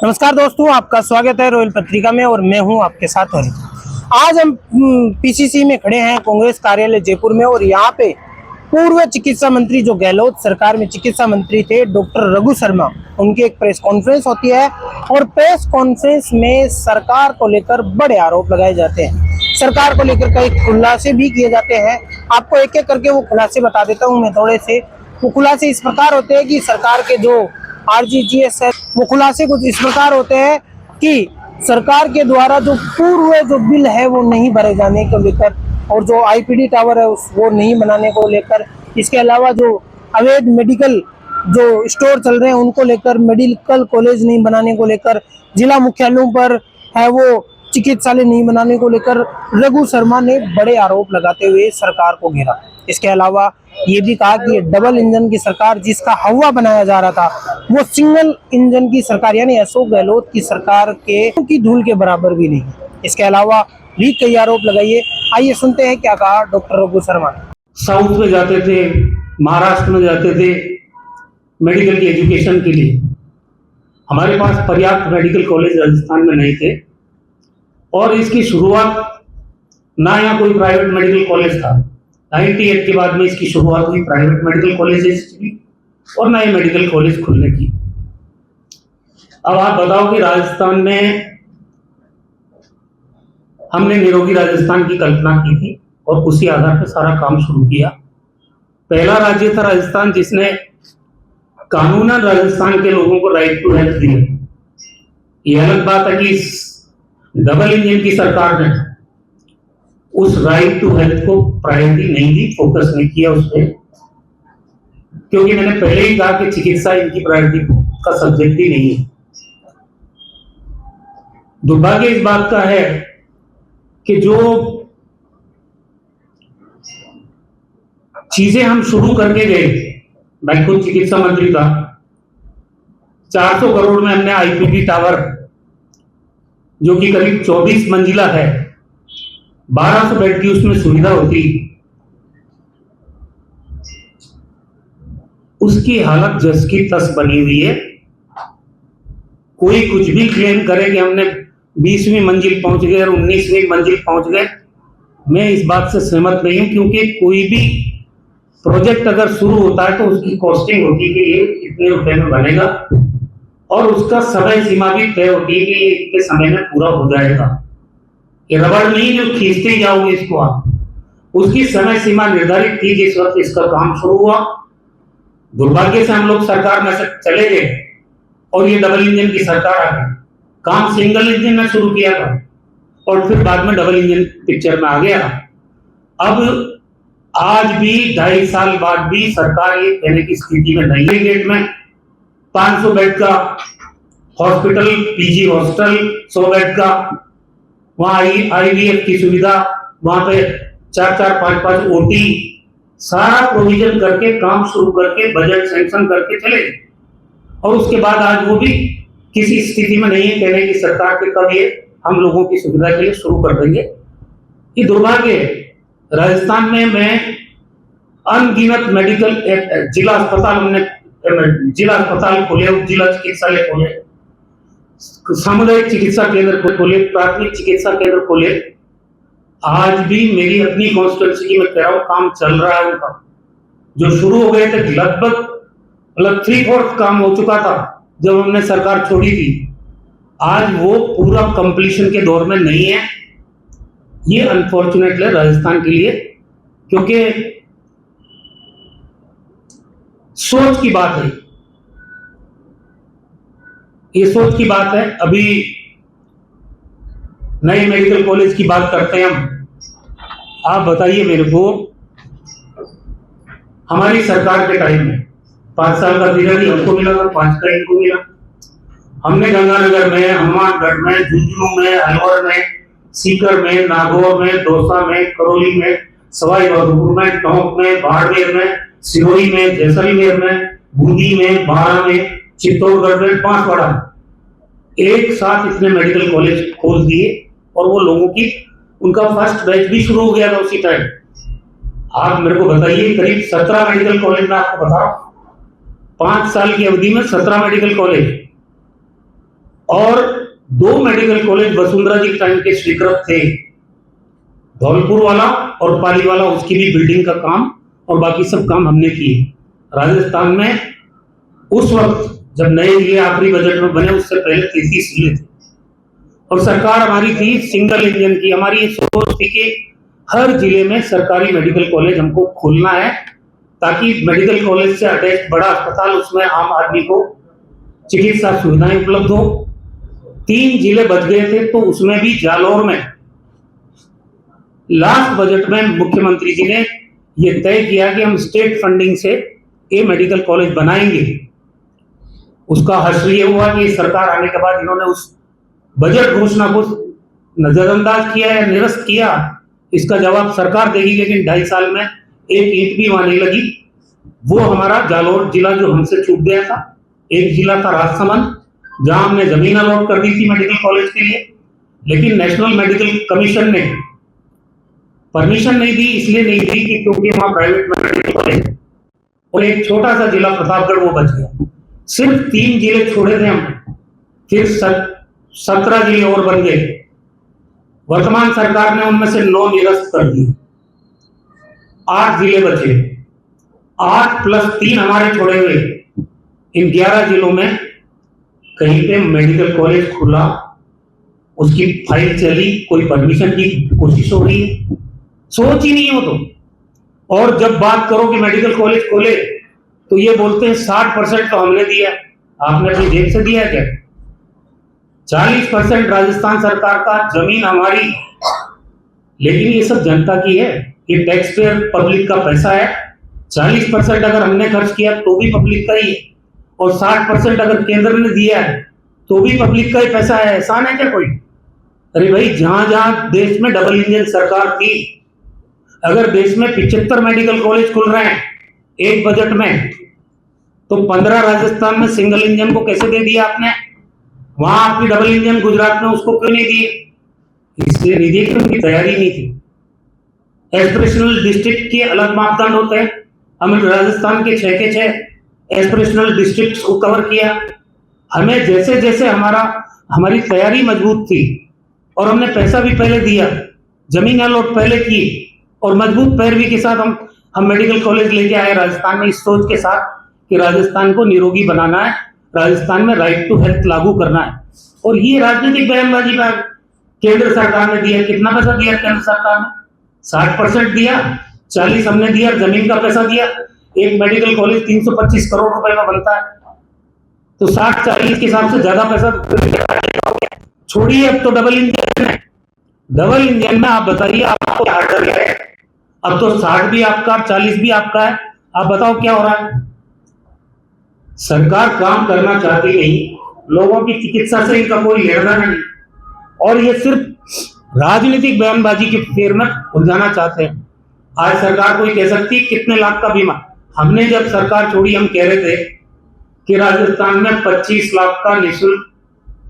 नमस्कार दोस्तों, आपका स्वागत है रॉयल पत्रिका में और मैं हूं आपके साथ हरी। आज हम पीसीसी में खड़े हैं, कांग्रेस कार्यालय जयपुर में, और यहां पे पूर्व चिकित्सा मंत्री जो गहलोत सरकार में चिकित्सा मंत्री थे, डॉक्टर रघु शर्मा, उनकी एक प्रेस कॉन्फ्रेंस होती है और प्रेस कॉन्फ्रेंस में सरकार को लेकर बड़े आरोप लगाए जाते हैं। सरकार को लेकर कई खुलासे भी किए जाते हैं। आपको एक एक करके वो खुलासे बता देता हूँ मैं थोड़े से। वो खुलासे इस प्रकार होते हैं कि सरकार के जो आरजीजीएस है, वो खुलासे कुछ इस प्रकार होते हैं कि सरकार के द्वारा जो पूर्व जो बिल है वो नहीं भरे जाने को लेकर, और जो आईपीडी टावर है वो नहीं बनाने को लेकर, इसके अलावा जो अवैध मेडिकल जो स्टोर चल रहे हैं उनको लेकर, मेडिकल कॉलेज नहीं बनाने को लेकर, जिला मुख्यालयों पर है वो चिकित्सालय नहीं बनाने को लेकर रघु शर्मा ने बड़े आरोप लगाते हुए सरकार को घेरा। इसके अलावा ये भी कहा कि डबल इंजन की सरकार जिसका हवा बनाया जा रहा था, वो सिंगल इंजन की सरकार यानी अशोक गहलोत की सरकार की धूल के बराबर भी नहीं। इसके अलावा भी कई आरोप लगाइए। आइए सुनते हैं क्या कहा डॉक्टर रघु शर्मा ने। साउथ में जाते थे, महाराष्ट्र में जाते थे मेडिकल की एजुकेशन के लिए। हमारे पास पर्याप्त मेडिकल कॉलेज राजस्थान में नहीं थे, और इसकी शुरुआत ना यहाँ कोई प्राइवेट मेडिकल कॉलेज था। 98 के बाद में इसकी शुरुआत हुई प्राइवेट मेडिकल कॉलेजेस की और नए मेडिकल कॉलेज खुलने की। अब आप बताओ कि राजस्थान में हमने निरोगी राजस्थान की कल्पना की थी और उसी आधार पर सारा काम शुरू किया। पहला राज्य था राजस्थान जिसने कानूनन राजस्थान के लोगों को राइट टू हेल्थ दिया। यह अलग बात है कि डबल इंजन की सरकार ने उस राइट टू हेल्थ को प्रायोरिटी नहीं दी, फोकस नहीं किया उस पर, क्योंकि मैंने पहले ही कहा कि चिकित्सा इनकी प्रायोरिटी का सब्जेक्ट ही नहीं है। दुर्भाग्य इस बात का है कि जो चीजें हम शुरू करके गए, मैं खुद चिकित्सा मंत्री था, 400 करोड़ में हमने आईपीडी टावर जो कि करीब 24 मंजिला है, 1200 बेड की उसमें सुविधा होती, उसकी हालत जस की तस बनी हुई है। कोई कुछ भी क्लेम करे कि हमने 20वीं मंजिल पहुंच गए और 19वीं मंजिल पहुंच गए, मैं इस बात से सहमत नहीं हूं, क्योंकि कोई भी प्रोजेक्ट अगर शुरू होता है तो उसकी कॉस्टिंग होती है कि ये इतने रुपए में बनेगा, और उसका समय सीमा भी तय होती है कि ये इतने समय में पूरा हो जाएगा। ये रबड़ नहीं जो खींचते ही जाओगे इसको आप, उसकी समय सीमा निर्धारित थी जिस वक्त इसका काम शुरू हुआ। दुर्भाग्य से हम लोग सरकार में से चले गए और ये डबल इंजन की सरकार आ गई। काम सिंगल इंजन में शुरू किया था और फिर बाद में डबल इंजन पिक्चर में आ गया। अब आज भी 2.5 साल बाद भी सरकार ये कहने की स्थिति में नहीं है। गेट में 500 बेड का हॉस्पिटल, पीजी हॉस्टल 100 बेड का, वहां आईवीएफ की सुविधा, वहां पे 4-4, 5-5 ओटी, सारा प्रोविजन करके काम शुरू करके बजट सैंक्शन करके चले, और उसके बाद आज वो भी किसी स्थिति में नहीं है कहने की सरकार के कब ये हम लोगों की सुविधा के लिए शुरू कर देंगे। ये दुर्भाग्य है। राजस्थान में मैं अनगिनत मेडिकल जिला अस्पताल, हमने जिला अस्पताल खोले, जिला चिकित्सालय खोले, सामुदायिक चिकित्सा केंद्र खोले, प्राथमिक चिकित्सा केंद्र खोले। आज भी मेरी अपनी कॉन्स्टिट्यूएंसी की मैं कह रहा हूं काम चल रहा है उनका। जो शुरू हो गए थे लगभग 3/4 काम हो चुका था जब हमने सरकार छोड़ी थी, आज वो पूरा कंप्लीशन के दौर में नहीं है। ये अनफॉर्चुनेटली राजस्थान के लिए, क्योंकि सोच की बात है, ये सोच की बात है। अभी नए मेडिकल कॉलेज की बात करते हैं हम। आप बताइए मेरे को, हमारी सरकार के टाइम में 5 साल का पीरियड हमको मिला था, 5 का इनको मिला। हमने गंगानगर में, हनुमानगढ़ में, झुंझुनू में, अलवर में, सीकर में, नागौर में, दौसा में, करौली में, सवाई माधोपुर में, टोंक में, बाड़मेर में, सिरोही में, जैसलमेर में, बूंदी में, बारा में, चित्तौड़गढ़ में, बांसवाड़ा में एक साथ इतने मेडिकल कॉलेज खोल दिए, और वो लोगों की उनका फर्स्ट बैच भी शुरू हो गया था उसी टाइम। आप मेरे को बताइए, करीब 17 मेडिकल कॉलेज में आपको बताओ, 5 साल की अवधि में 17 मेडिकल कॉलेज, और 2 मेडिकल कॉलेज वसुंधरा जी टाइम के स्वीकृत थे, धौलपुर वाला और पाली वाला, उसकी भी बिल्डिंग का काम और बाकी सब काम हमने किए। राजस्थान में उस वक्त जब नए जिले आखिरी बजट में बने उससे पहले 33 जिले थे और सरकार हमारी थी सिंगल इंजन की। हमारी ये सोच थी कि हर जिले में सरकारी मेडिकल कॉलेज हमको खोलना है ताकि मेडिकल कॉलेज से अटैच बड़ा अस्पताल, उसमें आम आदमी को चिकित्सा सुविधाएं उपलब्ध हो। 3 जिले बच गए थे, तो उसमें भी जालौर में लास्ट बजट में मुख्यमंत्री जी ने ये तय किया कि हम स्टेट फंडिंग से ये मेडिकल कॉलेज बनाएंगे। उसका हश्र ये हुआ कि सरकार आने के बाद इन्होंने उस बजट घोषणा को नजरअंदाज किया या निरस्त किया, इसका जवाब सरकार देगी, लेकिन 2.5 साल में एक ईंट भी वहां नहीं लगी। वो हमारा जालौर जिला जो हमसे छूट गया था। एक जिला था राजसमंद, जहां हमने जमीन अलॉट कर दी थी मेडिकल कॉलेज के लिए, लेकिन नेशनल मेडिकल कमीशन ने परमिशन नहीं दी। इसलिए नहीं दी कि क्योंकि वहां प्राइवेट मेडिकल कॉलेज, और एक छोटा सा जिला प्रतापगढ़ वो बच गया। सिर्फ 3 जिले छोड़े थे हमने, फिर 17 जिले और बन गए। वर्तमान सरकार ने उनमें से 9 निरस्त कर दिए, 8 जिले बचे। 8 + 3 हमारे छोड़े हुए, इन 11 जिलों में कहीं पे मेडिकल कॉलेज खुला, उसकी फाइल चली, कोई परमिशन की कोशिश हो रही है, सोच ही नहीं हो तो। और जब बात करो कि मेडिकल कॉलेज खोले तो ये बोलते हैं 60% तो हमने दिया। आपने अपनी जेब से दिया क्या? 40% राजस्थान सरकार का, जमीन हमारी, लेकिन ये सब जनता की है, ये टैक्स पेयर पब्लिक का पैसा है। 40% अगर हमने खर्च किया तो भी पब्लिक का ही है, और 60% अगर केंद्र ने दिया है तो भी पब्लिक का ही पैसा है। एहसान है क्या कोई? अरे भाई, जहां जहां देश में डबल इंजन सरकार थी, अगर देश में 75 मेडिकल कॉलेज खुल रहे हैं एक बजट में, तो 15 राजस्थान में सिंगल इंजन को कैसे दे दिया आपने? वहां आपकी डबल इंजन गुजरात में, उसको क्यों नहीं दिए? इसलिए नहीं दिए कि उनकी तैयारी नहीं थी। एस्पिरेशनल डिस्ट्रिक्ट के अलग मापदंड होते हैं, हमने राजस्थान के 6 के 6 एस्पिरेशनल डिस्ट्रिक्ट को कवर किया। हमें जैसे जैसे हमारी तैयारी मजबूत थी और हमने पैसा भी पहले दिया, जमीन अलॉट पहले की, और मजबूत पैरवी के साथ हम मेडिकल कॉलेज लेके आए राजस्थान में, इस सोच के साथ कि राजस्थान को निरोगी बनाना है, राजस्थान में राइट टू हेल्थ लागू करना है। और ये राजनीतिक बयानबाजी का केंद्र सरकार ने दिया। कितना पैसा दिया केंद्र सरकार ने? 60% दिया, 40 हमने दिया, जमीन का पैसा दिया। एक मेडिकल कॉलेज 325 करोड़ रुपए का बनता है, तो 60-40 के हिसाब से ज्यादा पैसा छोड़िए। अब तो डबल इंजन है, डबल इंजन में आप बताइए आपको क्या डर है? अब तो 60 भी आपका, 40 भी आपका है। आप बताओ क्या हो रहा है? सरकार काम करना चाहती नहीं, लोगों की चिकित्सा से इनका कोई लेना नहीं, और ये सिर्फ राजनीतिक बयानबाजी के फेर में उलझाना चाहते हैं। आज सरकार कोई कह सकती है कितने लाख का बीमा। हमने जब सरकार छोड़ी, हम कह रहे थे कि राजस्थान में 25 लाख का निःशुल्क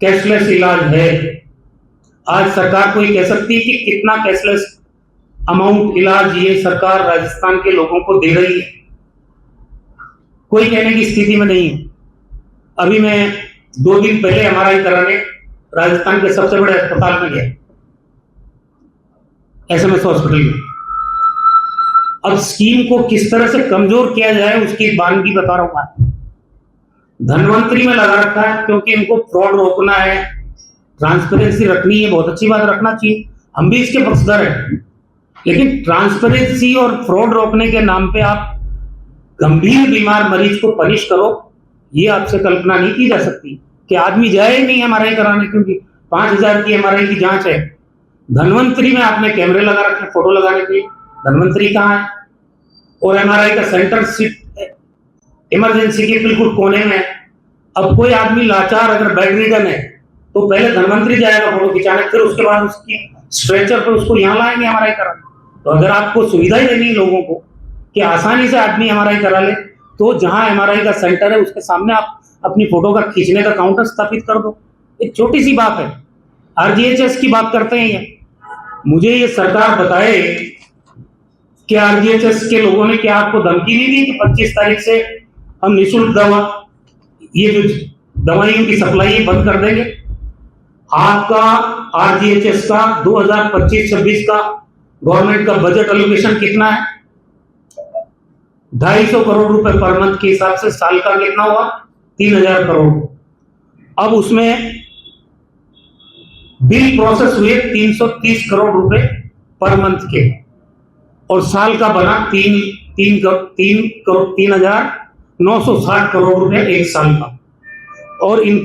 कैशलेस इलाज है। आज सरकार कोई कह सकती है कि कितना कैशलेस अमाउंट इलाज ये सरकार राजस्थान के लोगों को दे रही है? कोई कहने की स्थिति में नहीं है। अभी मैं 2 दिन पहले एमआरआई कराने राजस्थान के सबसे बड़े अस्पताल में गया, एसएमएस हॉस्पिटल में। अब स्कीम को किस तरह से कमजोर किया जाए उसकी बानगी बता रहा हूं। धनवंतरी में लगा रखा है क्योंकि इनको फ्रॉड रोकना है, ट्रांसपेरेंसी रखनी है। बहुत अच्छी बात, रखना चाहिए, हम भी इसके पक्षधर हैं। लेकिन ट्रांसपेरेंसी और फ्रॉड रोकने के नाम पे आप गंभीर बीमार मरीज को पनिश करो, ये आपसे कल्पना नहीं की जा सकती कि आदमी जाए नहीं एमआरआई कराने, क्योंकि 5000 की एमआरआई की जांच है। धनवंतरी में आपने कैमरे लगा रखे फोटो लगाने के लिए, धनवंतरी कहाँ है? और एमआरआई का सेंटर सीट इमरजेंसी के बिल्कुल कोने में। अब कोई आदमी लाचार अगर बेड रिडन है तो पहले धनवंतरी जाएगा फोटो खिंचाने, फिर उसके बाद उसकी स्ट्रेचर पर उसको यहाँ लाएंगे एमआरआई कराने। तो अगर आपको सुविधा ही देनी है लोगों को कि आसानी से आदमी एमआरआई करा ले, तो जहां एमआरआई का सेंटर है उसके सामने आप अपनी फोटो का खींचने का काउंटर स्थापित कर दो। एक छोटी सी बात है। आरजीएचएस की बात करते हैं ये, मुझे ये सरकार बताए कि आरजीएचएस के लोगों ने क्या आपको धमकी नहीं दी कि 25 तारीख से हम निःशुल्क दवा, ये जो दवाइयों की सप्लाई बंद कर देंगे? आपका आरजीएचएस का 2025-26 का गवर्नमेंट का बजट एलोकेशन कितना है? 250 करोड़ रुपए पर मंथ के हिसाब से साल का कितना हुआ? 3000 करोड़। अब उसमें बिल प्रोसेस हुए 330 करोड़ रुपए पर मंथ के, और साल का बना 3,960 करोड़ रुपए एक साल का। और इन